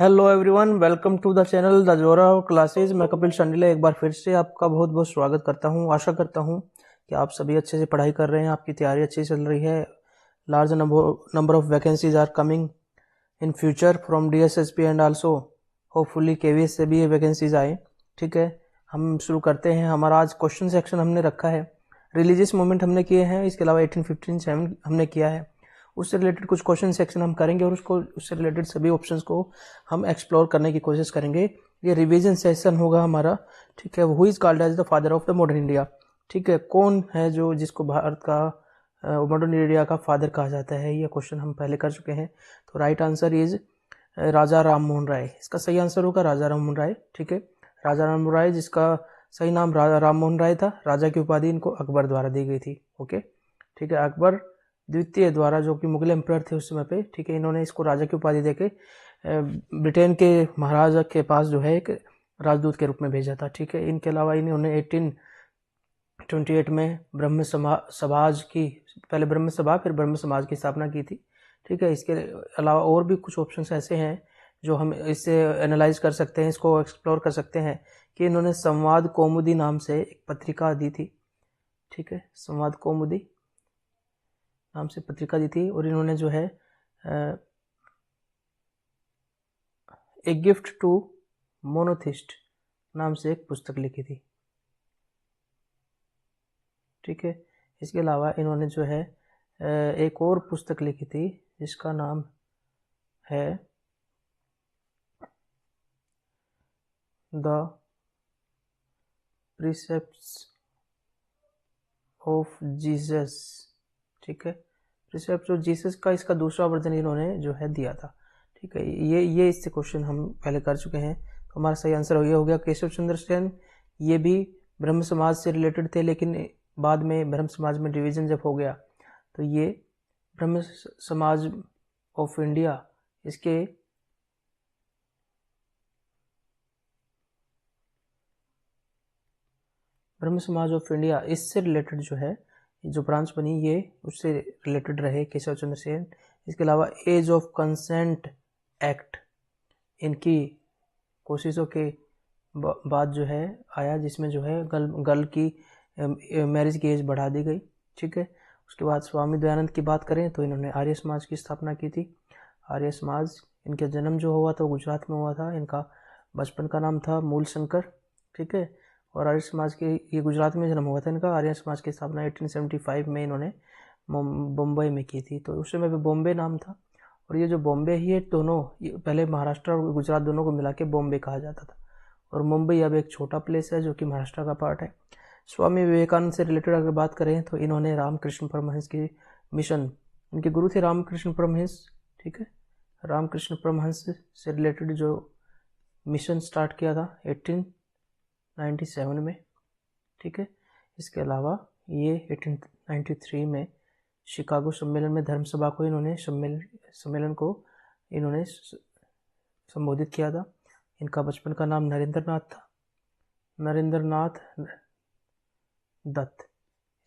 Hello everyone, welcome to the channel the Jora classes. मैं कपिल शंडिले एक बार फिर से आपका बहुत बहुत स्वागत करता हूं। आशा करता हूं कि आप सभी अच्छे से पढ़ाई कर रहे हैं, आपकी तैयारी अच्छी चल रही है। Large number of vacancies are coming in future from DSSP and also hopefully KVS से भी ये वैकेंसीज आए। ठीक है, हम शुरू करते हैं। हमारा आज क्वेश्चन सेक्शन हमने रखा है, रिलीजियस मूवमेंट हमने किए हैं, इसके अलावा 1857 हमने किया है। उससे रिलेटेड कुछ क्वेश्चन सेक्शन हम करेंगे और उससे रिलेटेड सभी ऑप्शंस को हम एक्सप्लोर करने की कोशिश करेंगे। ये रिवीजन सेशन होगा हमारा। ठीक है, who is called as the father of the modern India. ठीक है, कौन है जो जिसको भारत का मॉडर्न इंडिया का फादर कहा जाता है, ये क्वेश्चन हम पहले कर चुके हैं। तो राइट आंसर इज राजा राम मोहन राय। इसका सही आंसर होगा राजा राम मोहन राय। ठीक है, राजा राम मोहन राय, जिसका सही नाम राजा राम मोहन राय था। राजा की उपाधि इनको अकबर द्वारा दी गई थी। ओके, ठीक है, अकबर द्वितीय द्वारा, जो कि मुगल एम्परर थे उस समय पे। ठीक है, इन्होंने इसको राजा की उपाधि देके ब्रिटेन के महाराजा के पास जो है एक राजदूत के रूप में भेजा था। ठीक है, इनके अलावा इन्होंने 1828 में ब्रह्म समाज की, पहले ब्रह्म सभा फिर ब्रह्म समाज की स्थापना की थी। ठीक है, इसके अलावा और भी कुछ ऑप्शंस ऐसे हैं जो हम इससे एनालाइज कर सकते हैं, इसको एक्सप्लोर कर सकते हैं कि इन्होंने संवाद कौमुदी नाम से एक पत्रिका दी थी। ठीक है, संवाद कौमुदी नाम से पत्रिका दी थी, और इन्होंने जो है ए गिफ्ट टू मोनोथिस्ट नाम से एक पुस्तक लिखी थी। ठीक है, इसके अलावा इन्होंने जो है एक और पुस्तक लिखी थी जिसका नाम है द प्रिसेप्ट्स ऑफ जीसस। ठीक है, प्रिसेप्ट्स ऑफ जीसस का इसका दूसरा वर्जन इन्होंने जो है दिया था। ठीक है, ये इससे क्वेश्चन हम पहले कर चुके हैं। तो हमारा सही आंसर ये हो गया केशव चंद्र सेन। ये भी ब्रह्म समाज से रिलेटेड थे, लेकिन बाद में ब्रह्म समाज में डिवीजन जब हो गया तो ये ब्रह्म समाज ऑफ इंडिया, इसके ब्रह्म समाज ऑफ इंडिया, इससे रिलेटेड जो है जो ब्रांच बनी, ये उससे रिलेटेड रहे केशव चंद्र सेन। इसके अलावा एज ऑफ कंसेंट एक्ट इनकी कोशिशों के बाद जो है आया, जिसमें जो है गर्ल की मैरिज की एज बढ़ा दी गई। ठीक है, उसके बाद स्वामी दयानंद की बात करें तो इन्होंने आर्य समाज की स्थापना की थी। आर्य समाज, इनका जन्म जो हुआ था वो गुजरात में हुआ था। इनका बचपन का नाम था मूल शंकर। ठीक है, और आर्य समाज के, ये गुजरात में जन्म हुआ था इनका। आर्य समाज की स्थापना 1875 में इन्होंने मुंबई में की थी। तो उस समय पे बॉम्बे नाम था, और ये जो बॉम्बे ही है, दोनों पहले महाराष्ट्र और गुजरात दोनों को मिला के बॉम्बे कहा जाता था, और मुंबई अब एक छोटा प्लेस है जो कि महाराष्ट्र का पार्ट है। स्वामी विवेकानंद से रिलेटेड अगर बात करें तो इन्होंने रामकृष्ण परमहंस की मिशन, इनके गुरु थे रामकृष्ण परमहंस। ठीक है, रामकृष्ण परमहंस से रिलेटेड जो मिशन स्टार्ट किया था 1897 में। ठीक है, इसके अलावा ये 1893 में शिकागो सम्मेलन में धर्म सभा को इन्होंने सम्मेलन को इन्होंने संबोधित किया था। इनका बचपन का नाम नरेंद्र नाथ था, नरेंद्र नाथ दत्त।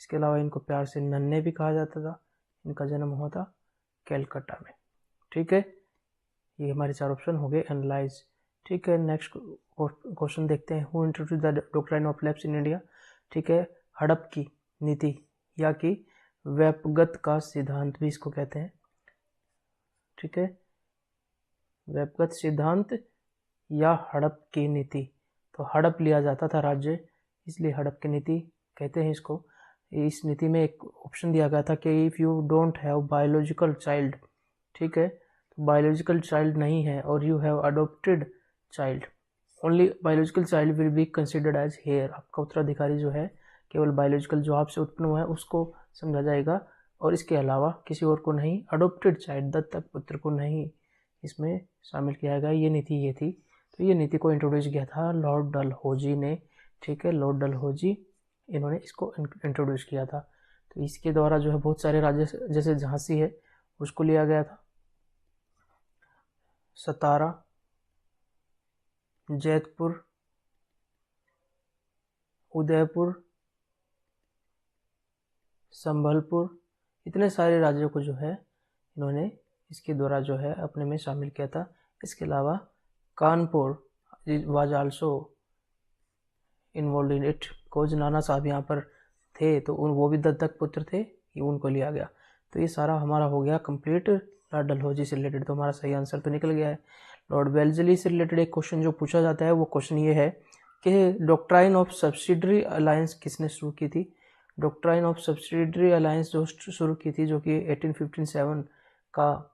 इसके अलावा इनको प्यार से नन्हे भी कहा जाता था। इनका जन्म हुआ था कैलकाटा में। ठीक है, ये हमारे चार ऑप्शन हो गए एनालाइज। ठीक है, नेक्स्ट क्वेश्चन देखते हैं। Who introduce the doctrine of lapse in India. ठीक है, हड़प की नीति या कि व्यपगत का सिद्धांत भी इसको कहते हैं। ठीक है, व्यपगत सिद्धांत या हड़प की नीति। तो हड़प लिया जाता था राज्य, इसलिए हड़प की नीति कहते हैं इसको। इस नीति में एक ऑप्शन दिया गया था कि if you don't have biological child, ठीक है, तो बायोलॉजिकल चाइल्ड नहीं है, और you have adopted child, only biological child will be considered as heir. आपका उत्तराधिकारी जो है केवल बायोलॉजिकल जो आपसे उत्पन्न हुआ है उसको समझा जाएगा, और इसके अलावा किसी और को नहीं। अडोप्टेड चाइल्ड, दत्तक पुत्र को नहीं इसमें शामिल किया गया। ये नीति ये थी। तो ये नीति को इंट्रोड्यूस किया था लॉर्ड डलहौजी ने। ठीक है, लॉर्ड डलहौजी इन्होंने इसको इंट्रोड्यूस किया था। तो इसके द्वारा जो है बहुत सारे राज्य, जैसे झांसी है उसको लिया गया था, सतारा, जैतपुर, उदयपुर, संभलपुर, इतने सारे राज्यों को जो है इन्होंने इसके द्वारा जो है अपने में शामिल किया था। इसके अलावा Kanpur was also involve in it, because नाना साहब यहाँ पर थे तो वो भी दत्तक पुत्र थे, ये उनको लिया गया। तो ये सारा हमारा हो गया कंप्लीट लॉर्ड डलहौजी से रिलेटेड, तो हमारा सही आंसर तो निकल गया है। लॉर्ड वेल्जली से रिलेटेड एक क्वेश्चन जो पूछा जाता है वो क्वेश्चन ये है कि डॉक्ट्राइन ऑफ सब्सिडरी अलायंस किसने शुरू की थी। डॉक्ट्राइन ऑफ सब्सिडरी अलायंस जो शुरू की थी, जो कि 1857 का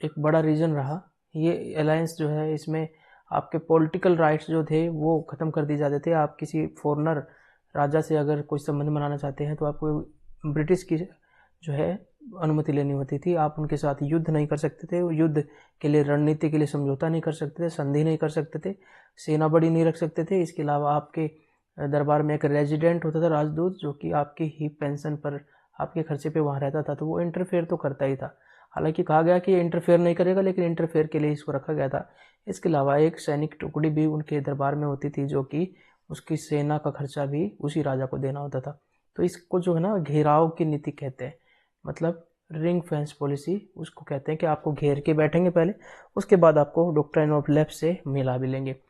एक बड़ा रीजन रहा। ये अलायंस जो है, इसमें आपके पॉलिटिकल राइट्स जो थे वो ख़त्म कर दिए जाते थे। आप किसी फॉरेनर राजा से अगर कोई संबंध बनाना चाहते हैं तो आपको ब्रिटिश की जो है अनुमति लेनी होती थी। आप उनके साथ युद्ध नहीं कर सकते थे, युद्ध के लिए रणनीति के लिए समझौता नहीं कर सकते थे, संधि नहीं कर सकते थे, सेना बड़ी नहीं रख सकते थे। इसके अलावा आपके दरबार में एक रेजिडेंट होता था, राजदूत, जो कि आपकी ही पेंशन पर, आपके खर्चे पे वहाँ रहता था, तो वो इंटरफेयर तो करता ही था। हालांकि कहा गया कि इंटरफेयर नहीं करेगा, लेकिन इंटरफेयर के लिए इसको रखा गया था। इसके अलावा एक सैनिक टुकड़ी भी उनके दरबार में होती थी, जो कि उसकी सेना का खर्चा भी उसी राजा को देना होता था। तो इसको जो है ना घेराव की नीति कहते हैं, मतलब रिंग फेंस पॉलिसी उसको कहते हैं कि आपको घेर के बैठेंगे पहले, उसके बाद आपको डॉक्ट्राइन ऑफ लेफ्ट से मिला भी लेंगे।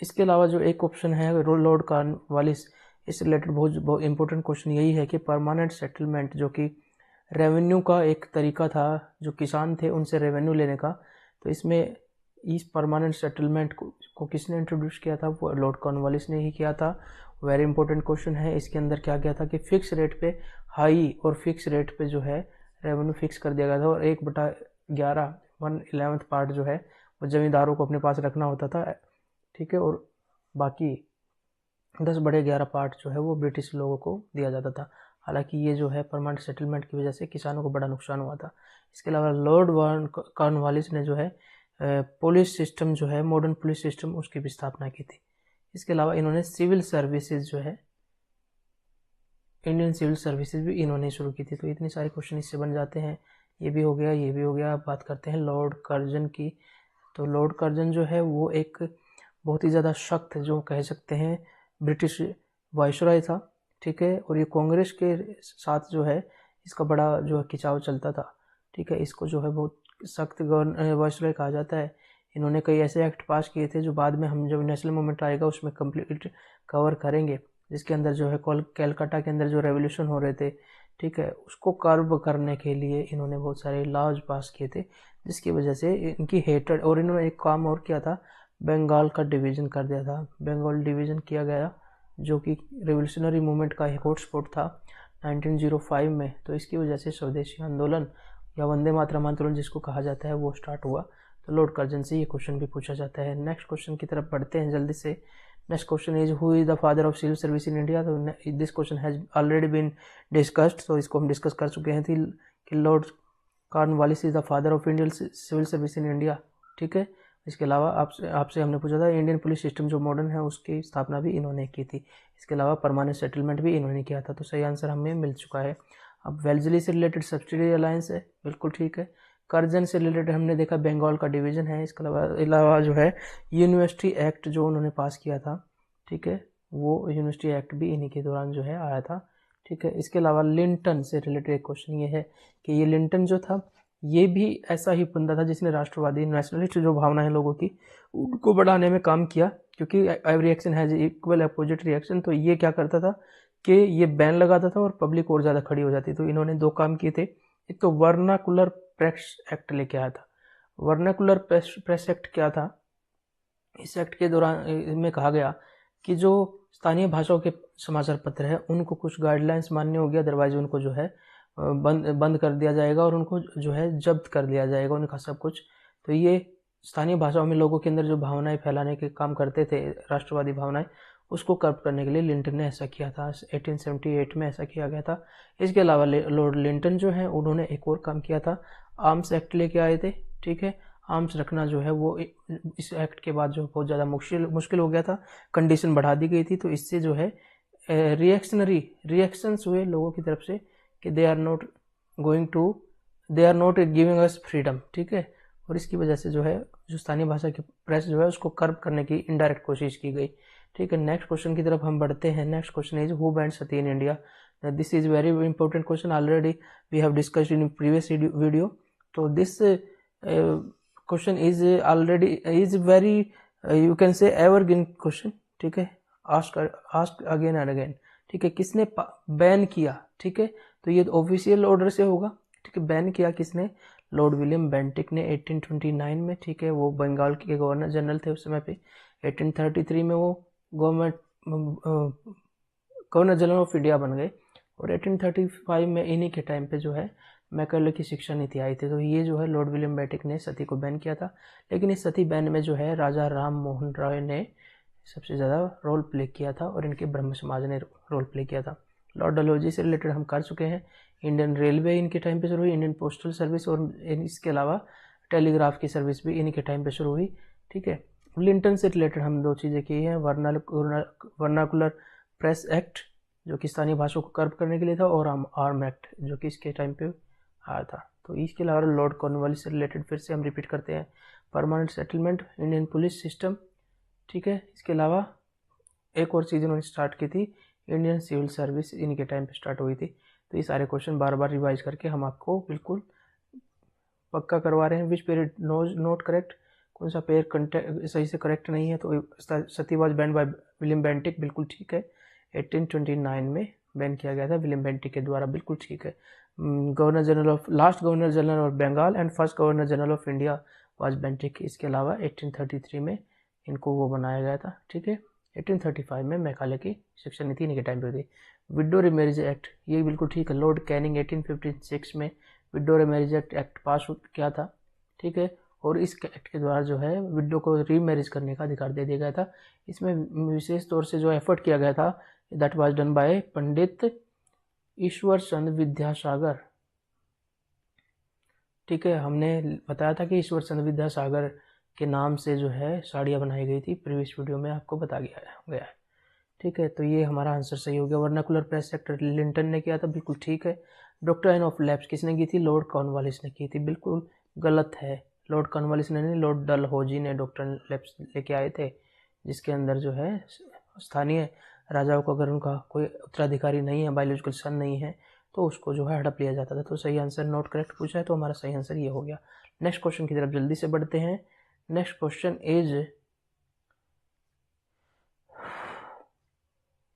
इसके अलावा जो एक ऑप्शन है लॉर्ड कॉर्नवालिस, इससे रिलेटेड बहुत इंपॉर्टेंट क्वेश्चन यही है कि परमानेंट सेटलमेंट, जो कि रेवेन्यू का एक तरीका था, जो किसान थे उनसे रेवेन्यू लेने का, तो इसमें इस परमानेंट सेटलमेंट को किसने इंट्रोड्यूस किया था, वो लॉर्ड कॉर्नवालिस ने ही किया था। वेरी इंपॉर्टेंट क्वेश्चन है। इसके अंदर क्या किया था कि फिक्स रेट पे हाई और फिक्स रेट पे जो है रेवेन्यू फिक्स कर दिया गया था, और 1/11 1/11 पार्ट जो है वो जमींदारों को अपने पास रखना होता था, ठीक है, और बाकी 10/11 पार्ट जो है वो ब्रिटिश लोगों को दिया जाता था। हालांकि ये जो है परमानेंट सेटलमेंट की वजह से किसानों को बड़ा नुकसान हुआ था। इसके अलावा लॉर्ड कॉर्नवालिस ने जो है पुलिस सिस्टम जो है, मॉडर्न पुलिस सिस्टम, उसकी भी स्थापना की थी। इसके अलावा इन्होंने सिविल सर्विसेज जो है, इंडियन सिविल सर्विसेज भी इन्होंने शुरू की थी। तो इतनी सारे क्वेश्चन इससे बन जाते हैं। ये भी हो गया, ये भी हो गया। अब बात करते हैं लॉर्ड कर्जन की। तो लॉर्ड कर्जन जो है वो एक बहुत ही ज़्यादा सख्त, जो कह सकते हैं, ब्रिटिश वाइसरॉय था, ठीक है, और ये कांग्रेस के साथ जो है इसका बड़ा जो है खिंचाव चलता था, ठीक है। इसको जो है बहुत सख्त वाइसरॉय कहा जाता है। इन्होंने कई ऐसे एक्ट पास किए थे जो बाद में हम जब नेशनल मूवमेंट आएगा उसमें कंप्लीट कवर करेंगे, जिसके अंदर जो है कैलकाटा के अंदर जो रेवोल्यूशन हो रहे थे, ठीक है, उसको कर्ब करने के लिए इन्होंने बहुत सारे लॉज पास किए थे, जिसकी वजह से इनकी हेटेड। और इन्होंने एक काम और किया था, बंगाल का डिवीज़न कर दिया था। बंगाल डिवीज़न किया गया, जो कि रेवोल्यूशनरी मूवमेंट का एक हॉटस्पॉट था 1905 में। तो इसकी वजह से स्वदेशी आंदोलन या वंदे मातरम आंदोलन जिसको कहा जाता है वो स्टार्ट हुआ। तो लॉर्ड कर्जन से ये क्वेश्चन भी पूछा जाता है। नेक्स्ट क्वेश्चन की तरफ बढ़ते हैं जल्दी से। Next question is who is the father of civil service in India. तो this question has already been discussed, तो इसको हम डिस्कस कर चुके हैं कि Lord Cornwallis is the father of Indian civil service in India, ठीक है। इसके अलावा आपसे हमने पूछा था इंडियन पुलिस सिस्टम जो मॉडर्न है उसकी स्थापना भी इन्होंने की थी। इसके अलावा परमानेंट सेटलमेंट भी इन्होंने किया था। तो सही आंसर हमें मिल चुका है। अब वेल्जली से रिलेटेड सब्सिडी अलायंस है, बिल्कुल ठीक है। कर्जन से रिलेटेड हमने देखा बंगाल का डिवीज़न है। इसके अलावा जो है यूनिवर्सिटी एक्ट जो उन्होंने पास किया था, ठीक है, वो यूनिवर्सिटी एक्ट भी इन्हीं के दौरान जो है आया था, ठीक है। इसके अलावा लिंटन से रिलेटेड एक क्वेश्चन ये है कि ये लिंटन जो था ये भी ऐसा ही बंदा था जिसने राष्ट्रवादी नेशनलिस्ट जो भावना है लोगों की उनको बढ़ाने में काम किया, क्योंकि every action has equal opposite reaction. तो ये क्या करता था कि ये बैन लगाता था और पब्लिक और ज़्यादा खड़ी हो जाती। तो इन्होंने दो काम किए थे। एक तो वर्नाकुलर प्रेस एक्ट लेके आया था। वर्नाकुलर प्रेस एक्ट क्या था, इस एक्ट के दौरान में कहा गया कि जो स्थानीय भाषाओं के समाचार पत्र है उनको कुछ गाइडलाइंस माननी होगी, अदरवाइज उनको जो है बंद कर दिया जाएगा और उनको जो है जब्त कर लिया जाएगा उनका सब कुछ। तो ये स्थानीय भाषाओं में लोगों के अंदर जो भावनाएं फैलाने के काम करते थे, राष्ट्रवादी भावनाएं, उसको कर्ब करने के लिए लिंटन ने ऐसा किया था। 1878 में ऐसा किया गया था। इसके अलावा लॉर्ड लिंटन जो है उन्होंने एक और काम किया था, आर्म्स एक्ट लेके आए थे, ठीक है। आर्म्स रखना जो है वो इस एक्ट के बाद जो बहुत ज़्यादा मुश्किल हो गया था, कंडीशन बढ़ा दी गई थी। तो इससे जो है रिएक्शंस हुए लोगों की तरफ से कि they are not giving us freedom, ठीक है। और इसकी वजह से जो है जो स्थानीय भाषा की प्रेस जो है उसको कर्ब करने की इनडायरेक्ट कोशिश की गई, ठीक है। नेक्स्ट क्वेश्चन की तरफ हम बढ़ते हैं। Next question is who banned sati in India. This is very important question, already we have discussed in previous video. तो this question is already is very you can say evergreen question, ठीक है, ask again and again, ठीक है। किसने ban किया, ठीक है, तो ये ऑफिशियल ऑर्डर से होगा, ठीक है। बैन किया किसने, लॉर्ड विलियम बेंटिक ने 1829 में, ठीक है। वो बंगाल के गवर्नर जनरल थे उस समय पे। 1833 में वो गवर्नर जनरल ऑफ इंडिया बन गए, और 1835 में इन्हीं के टाइम पे जो है मैकाले की शिक्षा नीति आई थी। तो ये जो है लॉर्ड विलियम बेंटिक ने सती को बैन किया था। लेकिन इस सती बैन में जो है राजा राम मोहन राय ने सबसे ज़्यादा रोल प्ले किया था, और इनके ब्रह्म समाज ने रोल प्ले किया था। लॉर्ड डलहौजी से रिलेटेड हम कर चुके हैं। इंडियन रेलवे इनके टाइम पे शुरू हुई, इंडियन पोस्टल सर्विस, और इसके अलावा टेलीग्राफ की सर्विस भी इन्हीं के टाइम पे शुरू हुई, ठीक है। लिंटन से रिलेटेड हम 2 चीज़ें की हैं, वर्नाकुलर प्रेस एक्ट जो कि स्थानीय भाषाओं को कर्ब करने के लिए था, और आर्म एक्ट जो कि इसके टाइम पे आया था। तो इसके अलावा लॉर्ड कॉर्नवालिस से रिलेटेड फिर से हम रिपीट करते हैं, permanent settlement, Indian police system, ठीक है। इसके अलावा एक और चीज़ उन्होंने स्टार्ट की थी, इंडियन सिविल सर्विस इनके टाइम पे स्टार्ट हुई थी। तो ये सारे क्वेश्चन बार बार रिवाइज करके हम आपको बिल्कुल पक्का करवा रहे हैं। विच पेयर नोट करेक्ट, कौन सा पेयर सही से करेक्ट नहीं है। तो sati was ban by William Bentinck, बिल्कुल ठीक है। 1829 में बैन किया गया था विलियम बेंटिक के द्वारा, बिल्कुल ठीक है। Last governor general of Bengal and first governor general of India was Bentinck. इसके अलावा 1833 में इनको वो बनाया गया था, ठीक है। 1835 में मैकाले की शिक्षा नीति इनके टाइम पे थी। विडो रिमेरिज एक्ट, ये बिल्कुल ठीक है। लॉर्ड कैनिंग 1856 में विडो रिमेरिज एक्ट पास किया था, ठीक है। और इस एक्ट के द्वारा जो है विडो को रीमैरिज करने का अधिकार दे दिया गया था। इसमें विशेष तौर से जो एफर्ट किया गया था, दैट वाज डन बाय पंडित ईश्वर चंद्र विद्यासागर, ठीक है। हमने बताया था कि ईश्वर चंद्र विद्यासागर के नाम से जो है साड़ियाँ बनाई गई थी, प्रीवियस वीडियो में आपको बता गया है, ठीक है। तो ये हमारा आंसर सही हो गया। वर्नाकुलर प्रेस सेक्टर लिंटन ने किया था, बिल्कुल ठीक है। डॉक्ट्राइन ऑफ लैप्स किसने की थी, लॉर्ड कॉर्नवालिस ने की थी, बिल्कुल गलत है। लॉर्ड कॉर्नवालिस ने नहीं, लॉर्ड डलहौजी ने डॉक्ट्राइन लैप्स लेके आए थे, जिसके अंदर जो है स्थानीय राजाओं को अगर उनका कोई उत्तराधिकारी नहीं है, बायोलॉजिकल सन नहीं है, तो उसको जो है हड़प लिया जाता था। तो सही आंसर नॉट करेक्ट पूछा है, तो हमारा सही आंसर ये हो गया। नेक्स्ट क्वेश्चन की तरफ जल्दी से बढ़ते हैं। Next question is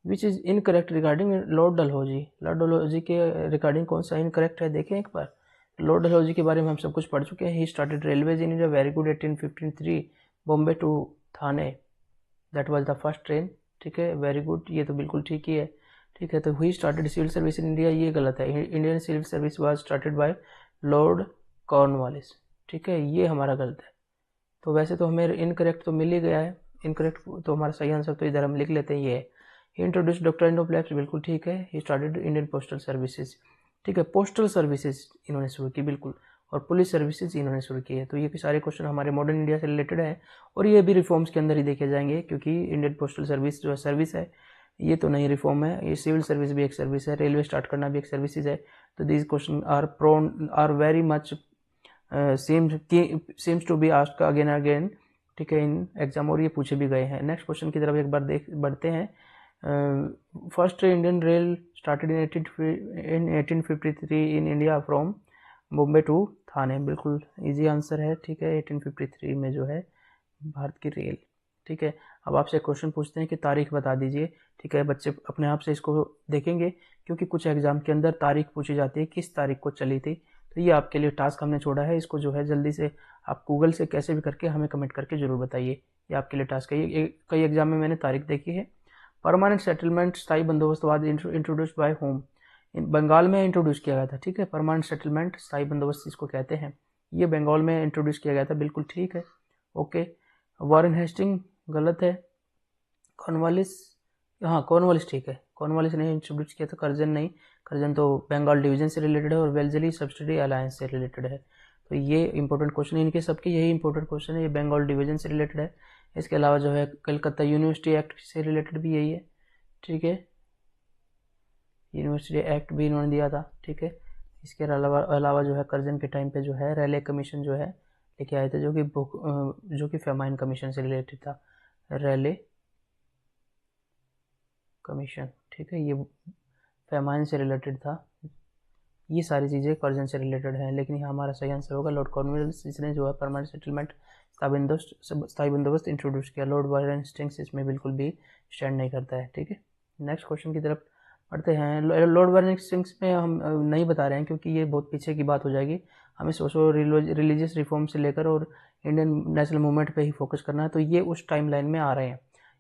which is incorrect regarding Lord Dalhousie. Lord Dalhousie के रिगार्डिंग कौन सा इनकरेक्ट है, देखें एक बार। लॉर्ड डलहौजी के बारे में हम सब कुछ पढ़ चुके हैं। He started railways in India, very good. 1853 Bombay to Thane, that was the first train, ठीक है, वेरी गुड, ये तो बिल्कुल ठीक ही है, ठीक है। तो he started civil service in India, ये गलत है। Indian civil service was started by Lord Cornwallis, ठीक है, ये हमारा गलत है। तो वैसे तो हमें इनकरेक्ट तो मिल ही गया है, इनकरेक्ट तो हमारा सही आंसर तो इधर हम लिख लेते हैं, ये है। ही इंट्रोड्यूस डॉक्ट्राइन ऑफ लैप्स, बिल्कुल ठीक है। He started Indian postal services, ठीक है, पोस्टल सर्विसेज इन्होंने शुरू की, बिल्कुल। और पुलिस सर्विसेज इन्होंने शुरू की है। तो ये सारे क्वेश्चन हमारे मॉडर्न इंडिया से रिलेटेड है, और ये भी रिफॉर्म्स के अंदर ही देखे जाएंगे, क्योंकि इंडियन पोस्टल सर्विस जो है सर्विस है, ये तो नहीं रिफॉर्म है। ये सिविल सर्विस भी एक सर्विस है, रेलवे स्टार्ट करना भी एक सर्विसेज है। तो these question are very much seems to be asked again and again, ठीक है, इन एग्जाम, और ये पूछे भी गए हैं। नेक्स्ट क्वेश्चन की तरफ एक बार बढ़ते हैं। First Indian rail started in 1853 in India from Bombay to Thane, बिल्कुल इजी आंसर है, ठीक है। 1853 में जो है भारत की रेल, ठीक है। अब आपसे क्वेश्चन पूछते हैं कि तारीख बता दीजिए, ठीक है। बच्चे अपने आप से इसको देखेंगे, क्योंकि कुछ एग्जाम के अंदर तारीख पूछी जाती है, किस तारीख को चली थी। तो ये आपके लिए टास्क हमने छोड़ा है, इसको जो है जल्दी से आप गूगल से कैसे भी करके हमें कमेंट करके ज़रूर बताइए। ये आपके लिए टास्क है। ये कई एग्जाम में मैंने तारीख देखी है। परमानेंट सेटलमेंट स्थायी बंदोबस्तवाद इंट्रोड्यूस बाय होम, बंगाल में इंट्रोड्यूस किया गया था, ठीक है। परमानेंट सेटलमेंट स्थायी बंदोबस्त इसको कहते हैं, ये बंगाल में इंट्रोड्यूस किया गया था, बिल्कुल ठीक है, ओके। वॉरेन हेस्टिंग गलत है। कॉर्नवालिस, हाँ कॉर्नवालिस ठीक है, कॉर्नवालिस ने इंट्रोड्यूस किया था, कर्जन नहीं, कर्जन तो बंगाल डिवीजन से रिलेटेड है, और वेल्जली सब्सिडी अलायंस से रिलेटेड है। तो ये इंपॉर्टेंट क्वेश्चन है, इनके सबके यही इंपॉर्टेंट क्वेश्चन है, ये बंगाल डिवीजन से रिलेटेड है। इसके अलावा जो है कलकत्ता यूनिवर्सिटी एक्ट से रिलेटेड भी यही है, ठीक है, यूनिवर्सिटी एक्ट भी इन्होंने दिया था, ठीक है। इसके अलावा जो है कर्जन के टाइम पे जो है रैले कमीशन जो है लेके आए थे, जो कि फेमाइन कमीशन से रिलेटेड था, रैले कमीशन, ठीक है, ये फेमाइन से रिलेटेड था, ये सारी चीज़ें कर्जन से रिलेटेड हैं, लेकिन यहाँ हमारा सही आंसर होगा लॉर्ड कॉर्नवालिस, इसने जो है परमानेंट सेटलमेंट स्थायी बंदोबस्त इंट्रोड्यूस किया। लॉर्ड वायरन हेस्टिंग्स इसमें बिल्कुल भी स्टैंड नहीं करता है। ठीक है, नेक्स्ट क्वेश्चन की तरफ पढ़ते हैं। लॉर्ड वायरन हेस्टिंग्स में हम नहीं बता रहे हैं क्योंकि ये बहुत पीछे की बात हो जाएगी, हमें सोशो रिलीजियस रिफॉर्म से लेकर और इंडियन नेशनल मूवमेंट पे ही फोकस करना है। तो ये उस टाइमलाइन में आ रहे हैं,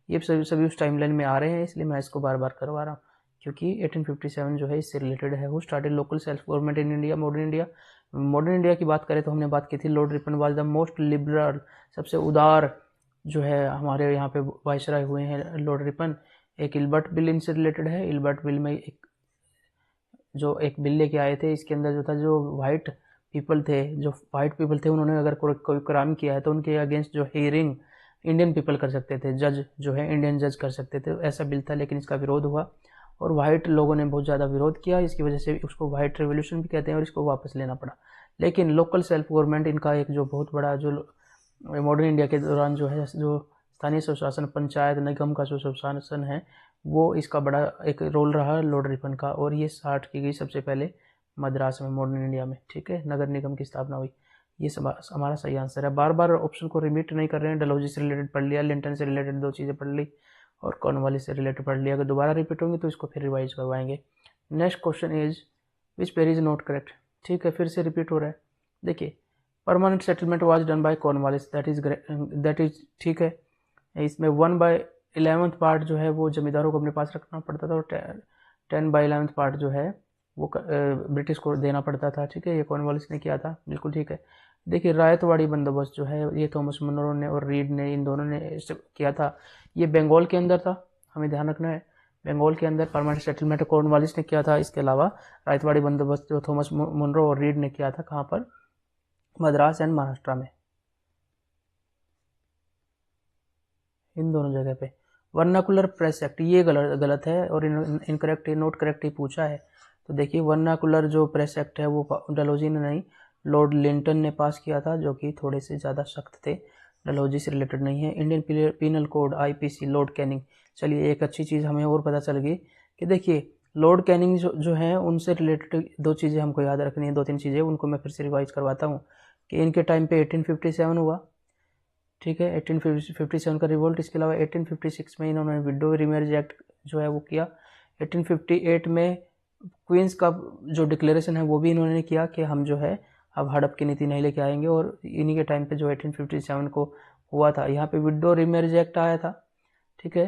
ये सभी उस टाइमलाइन में आ रहे हैं, इसलिए मैं इसको बार बार करवा रहा हूँ क्योंकि 1857 जो है इससे रिलेटेड है। Who started local self government in India, modern India. Modern India की बात करें तो हमने बात की थी Lord Ripon was the most liberal, सबसे उदार जो है हमारे यहाँ पे वाइसराय हुए हैं लॉर्ड रिपन। एक इल्बर्ट बिल इनसे रिलेटेड है। इल्बर्ट बिल में एक बिल लेके आए थे, इसके अंदर जो था जो वाइट पीपल थे उन्होंने अगर कोई क्राइम किया है तो उनके अगेंस्ट जो हियरिंग इंडियन पीपल कर सकते थे, जज जो है इंडियन जज कर सकते थे, ऐसा बिल था। लेकिन इसका विरोध हुआ और वाइट लोगों ने बहुत ज़्यादा विरोध किया, इसकी वजह से उसको वाइट रेवोल्यूशन भी कहते हैं और इसको वापस लेना पड़ा। लेकिन लोकल सेल्फ गवर्नमेंट इनका एक जो बहुत बड़ा जो मॉडर्न इंडिया के दौरान जो है जो स्थानीय स्वशासन पंचायत निगम का जो स्वशासन है वो इसका बड़ा एक रोल रहा लॉर्ड रिपन का, और ये 60 की गई सबसे पहले मद्रास में मॉडर्न इंडिया में। ठीक है, नगर निगम की स्थापना हुई। ये सब हमारा सही आंसर है। बार बार ऑप्शन को रिपीट नहीं कर रहे हैं। डलहौजी से रिलेटेड पढ़ लिया, लिंटन से रिलेटेड 2 चीज़ें पढ़ ली और कॉर्नवालिस से रिलेटेड पढ़ लिया। अगर दोबारा रिपीट होंगे तो इसको फिर रिवाइज करवाएंगे। Next question is which pair is not correct. ठीक है, फिर से रिपीट हो रहा है। देखिए, permanent settlement was done by Cornwallis, that is ठीक है। इसमें 1/11 पार्ट जो है वो जमींदारों को अपने पास रखना पड़ता था और 10/11 पार्ट जो है वो ब्रिटिश को देना पड़ता था। ठीक है, ये कॉर्नवालिस ने किया था, बिल्कुल ठीक है। देखिए, रायतवाड़ी बंदोबस्त जो है ये थॉमस मुनरो ने और रीड ने, इन दोनों ने किया था। ये बंगाल के अंदर था, हमें ध्यान रखना है, बंगाल के अंदर परमानेंट सेटलमेंट कॉर्नवालिस ने किया था। इसके अलावा रायतवाड़ी बंदोबस्त जो थॉमस मुनरो और रीड ने किया था, कहाँ पर, मद्रास एंड महाराष्ट्र में, इन दोनों जगह पे। वर्नाकुलर प्रेस एक्ट ये गलत है और इनकरेक्ट नोट करेक्ट ही पूछा है। तो देखिए, वर्नाकुलर जो प्रेस एक्ट है वो डलहौजी ने नहीं, लॉर्ड लिंटन ने पास किया था, जो कि थोड़े से ज़्यादा सख्त थे, डलहौजी से रिलेटेड नहीं है। Indian penal code IPC Lord Canning. चलिए, एक अच्छी चीज़ हमें और पता चल गई कि देखिए लॉर्ड कैनिंग जो है उनसे रिलेटेड 2 चीज़ें हमको याद रखनी है, 2-3 चीज़ें, उनको मैं फिर से रिवाइज करवाता हूँ कि इनके टाइम पे 1857 हुआ। ठीक है, 1857 का रिवोल्ट। इसके अलावा 1856 में इन्होंने विडो रिमैरिज एक्ट जो है वो किया। 1858 में क्वींस का जो डिक्लेरेशन है वो भी इन्होंने किया कि हम जो है अब हड़प की नीति नहीं लेके आएंगे, और इन्हीं के टाइम पे जो 1857 को हुआ था, यहाँ पे विडो रिमैरिज एक्ट आया था। ठीक है,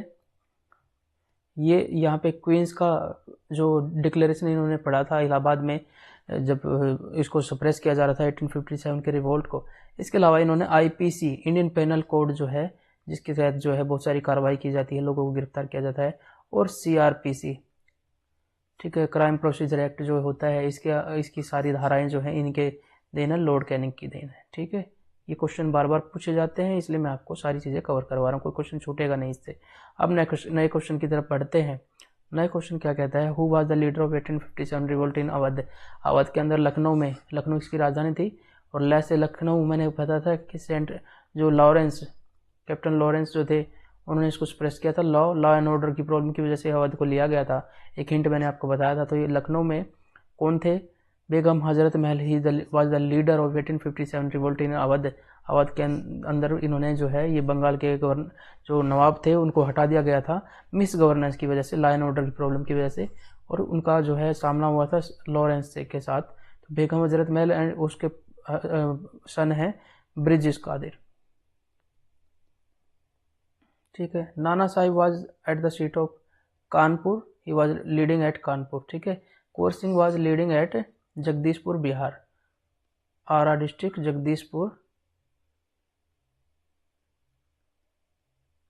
ये यहाँ पे क्वींस का जो डिक्लेरेशन इन्होंने पढ़ा था इलाहाबाद में जब इसको सप्रेस किया जा रहा था 1857 के रिवोल्ट को। इसके अलावा इन्होंने IPC इंडियन पेनल कोड जो है, जिसके तहत जो है बहुत सारी कार्रवाई की जाती है, लोगों को गिरफ्तार किया जाता है, और CRPC, ठीक है, क्राइम प्रोसीजर एक्ट जो होता है, इसकी सारी धाराएं जो है इनके देन है, लॉर्ड कैनिंग की देन है। ठीक है, ये क्वेश्चन बार बार पूछे जाते हैं, इसलिए मैं आपको सारी चीज़ें कवर करवा रहा हूँ, कोई क्वेश्चन छूटेगा नहीं इससे। अब नए क्वेश्चन की तरफ बढ़ते हैं। नया क्वेश्चन क्या कहता है, who was the leader of 1857 revolt in Awadh. Awadh के अंदर लखनऊ इसकी राजधानी थी, और लय से लखनऊ मैंने पता था कि कैप्टन लॉरेंस जो थे उन्होंने इसको सप्रेस किया था। लॉ एंड ऑर्डर की प्रॉब्लम की वजह से अवध को लिया गया था, एक हिंट मैंने आपको बताया था। तो ये लखनऊ में कौन थे, Begum Hazrat Mahal he was the leader of 1857 revolt in Awadh. Awadh के अंदर इन्होंने जो है ये बंगाल के जो नवाब थे उनको हटा दिया गया था मिस गवर्नेंस की वजह से, लॉ एंड ऑर्डर की प्रॉब्लम की वजह से, और उनका जो है सामना हुआ था लॉरेंस के साथ। तो बेगम हजरत महल एंड उसके सन है ब्रिजेश कादिर। ठीक है, Nana Sahib was at the seat of Kanpur, he was leading at Kanpur. ठीक है, Kunwar Singh was leading at Jagdishpur Bihar, Arrah district Jagdishpur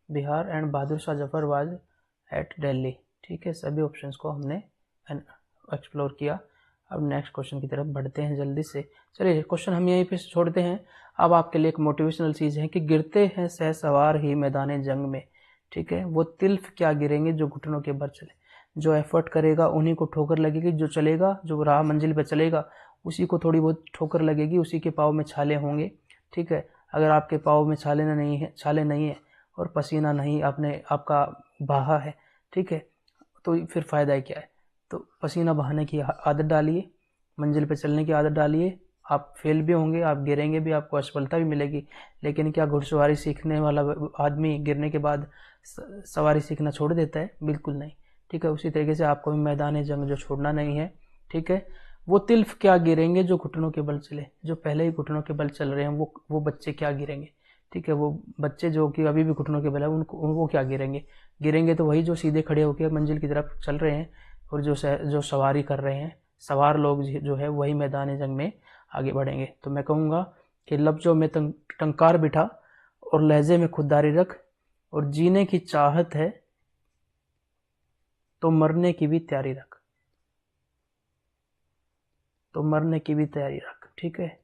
Bihar, and Bahadur Shah Zafar was at Delhi. ठीक है, सभी ऑप्शंस को हमने एक्सप्लोर किया। अब नेक्स्ट क्वेश्चन की तरफ बढ़ते हैं जल्दी से। चलिए, क्वेश्चन हम यहीं पे छोड़ते हैं। अब आपके लिए एक मोटिवेशनल चीज़ है कि गिरते हैं सहसवार ही मैदान जंग में। ठीक है, वो तिल्फ क्या गिरेंगे जो घुटनों के बल चले। जो एफर्ट करेगा उन्हीं को ठोकर लगेगी, जो चलेगा, जो राह मंजिल पर चलेगा उसी को थोड़ी बहुत ठोकर लगेगी, उसी के पाँव में छाले होंगे। ठीक है, अगर आपके पाँव में छाले नहीं है और पसीना नहीं आपका बहा है, ठीक है, तो फिर फ़ायदा क्या है। तो पसीना बहाने की आदत डालिए, मंजिल पे चलने की आदत डालिए। आप फेल भी होंगे, आप गिरेंगे भी, आपको असफलता भी मिलेगी, लेकिन क्या घुड़सवारी सीखने वाला आदमी गिरने के बाद सवारी सीखना छोड़ देता है? बिल्कुल नहीं। ठीक है, उसी तरीके से आपको भी मैदान जंग जो छोड़ना नहीं है। ठीक है, वो तिल्फ क्या गिरेंगे जो घुटनों के बल चले, जो पहले ही घुटनों के बल चल रहे हैं वो बच्चे क्या गिरेंगे? ठीक है, वो बच्चे जो कि अभी भी घुटनों के बल है उनको वो क्या गिरेंगे? गिरेंगे तो वही जो सीधे खड़े होकर मंजिल की तरफ चल रहे हैं और जो सवारी कर रहे हैं, सवार लोग जो है वही मैदान जंग में आगे बढ़ेंगे। तो मैं कहूँगा कि लफ्ज़ों में टंकार बिठा और लहजे में खुददारी रख, और जीने की चाहत है तो मरने की भी तैयारी रख, तो मरने की भी तैयारी रख। ठीक है,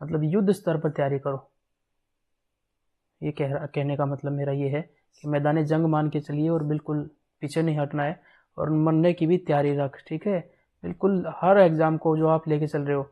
मतलब युद्ध स्तर पर तैयारी करो। ये कहने का मतलब मेरा ये है कि मैदान जंग मान के चलिए और बिल्कुल पीछे नहीं हटना है, और मरने की भी तैयारी रख। ठीक है, बिल्कुल हर एग्ज़ाम को जो आप लेके चल रहे हो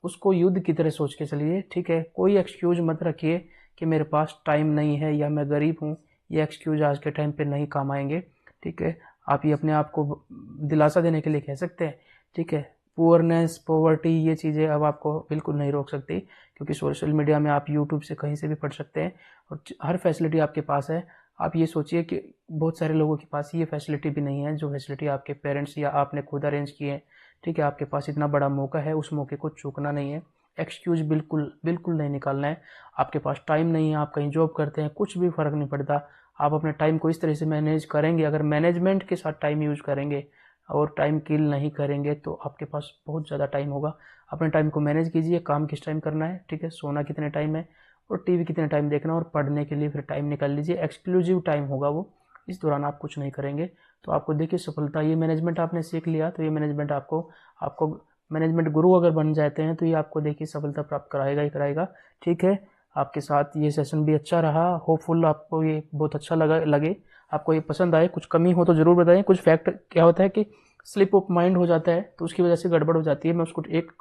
उसको युद्ध की तरह सोच के चलिए। ठीक है, कोई एक्सक्यूज मत रखिए कि मेरे पास टाइम नहीं है या मैं गरीब हूँ, ये एक्सक्यूज आज के टाइम पे नहीं काम आएंगे। ठीक है, आप ये अपने आप को दिलासा देने के लिए कह सकते हैं। ठीक है, पुअरनेस, पॉवर्टी, ये चीज़ें अब आपको बिल्कुल नहीं रोक सकती, क्योंकि सोशल मीडिया में आप यूट्यूब से कहीं से भी पढ़ सकते हैं और हर फैसिलिटी आपके पास है। आप ये सोचिए कि बहुत सारे लोगों के पास ये फैसिलिटी भी नहीं है जो फैसिलिटी आपके पेरेंट्स या आपने खुद अरेंज की है। ठीक है, आपके पास इतना बड़ा मौका है, उस मौके को चूकना नहीं है। एक्सक्यूज बिल्कुल बिल्कुल नहीं निकालना है। आपके पास टाइम नहीं है, आप कहीं जॉब करते हैं, कुछ भी फ़र्क नहीं पड़ता। आप अपने टाइम को इस तरह से मैनेज करेंगे, अगर मैनेजमेंट के साथ टाइम यूज़ करेंगे और टाइम किल नहीं करेंगे तो आपके पास बहुत ज़्यादा टाइम होगा। अपने टाइम को मैनेज कीजिए, काम किस टाइम करना है, ठीक है, सोना कितने टाइम है और टीवी कितने टाइम देखना, और पढ़ने के लिए फिर टाइम निकाल लीजिए। एक्सक्लूसिव टाइम होगा वो, इस दौरान आप कुछ नहीं करेंगे तो आपको देखिए सफलता। ये मैनेजमेंट आपने सीख लिया तो ये मैनेजमेंट आपको मैनेजमेंट गुरु अगर बन जाते हैं तो ये आपको देखिए सफलता प्राप्त कराएगा ही कराएगा। ठीक है, आपके साथ ये सेशन भी अच्छा रहा, होपफुल आपको ये बहुत अच्छा लगे, आपको ये पसंद आए। कुछ कमी हो तो ज़रूर बताएं। कुछ फैक्ट क्या होता है कि स्लिप ऑफ माइंड हो जाता है तो उसकी वजह से गड़बड़ हो जाती है। मैं उसको एक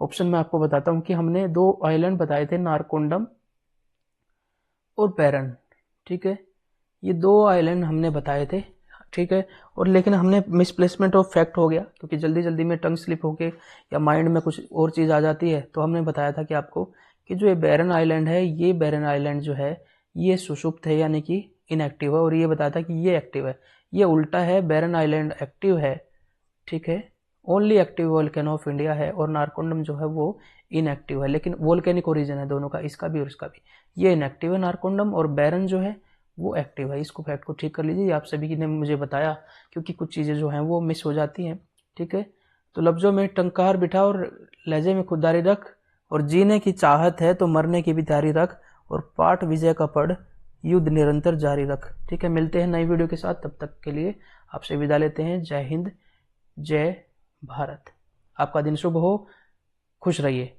ऑप्शन में आपको बताता हूँ कि हमने 2 आइलैंड बताए थे, नारकोंडम और पैरन। ठीक है, ये 2 आइलैंड हमने बताए थे। ठीक है, और लेकिन हमने मिसप्लेसमेंट ऑफ फैक्ट हो गया क्योंकि जल्दी जल्दी में टंग स्लिप होके या माइंड में कुछ और चीज़ आ जाती है। तो हमने बताया था कि आपको कि जो ये बैरन आइलैंड है, ये बैरन आइलैंड जो है ये सुषुप्त है यानी कि इनएक्टिव है, और ये बताया था कि ये एक्टिव है। ये उल्टा है, बैरन आइलैंड एक्टिव है। ठीक है, only active volcano of India है, और नारकोंडम जो है वो इनएक्टिव है, लेकिन वोल्केनिक ओरिजिन है दोनों का, इसका भी और इसका भी। ये इनएक्टिव है नारकोंडम, और बैरन जो है वो एक्टिव है। इसको फैक्ट को ठीक कर लीजिए, आप सभी ने मुझे बताया, क्योंकि कुछ चीज़ें जो हैं वो मिस हो जाती हैं। ठीक है, तो लफ्ज़ों में टंकार बिठा और लहजे में खुददारी रख, और जीने की चाहत है तो मरने की भी तैयारी रख, और पाठ विजय का पढ़, युद्ध निरंतर जारी रख। ठीक है, मिलते हैं नई वीडियो के साथ, तब तक के लिए आपसे विदा लेते हैं। जय हिंद, जय भारत। आपका दिन शुभ हो, खुश रहिए।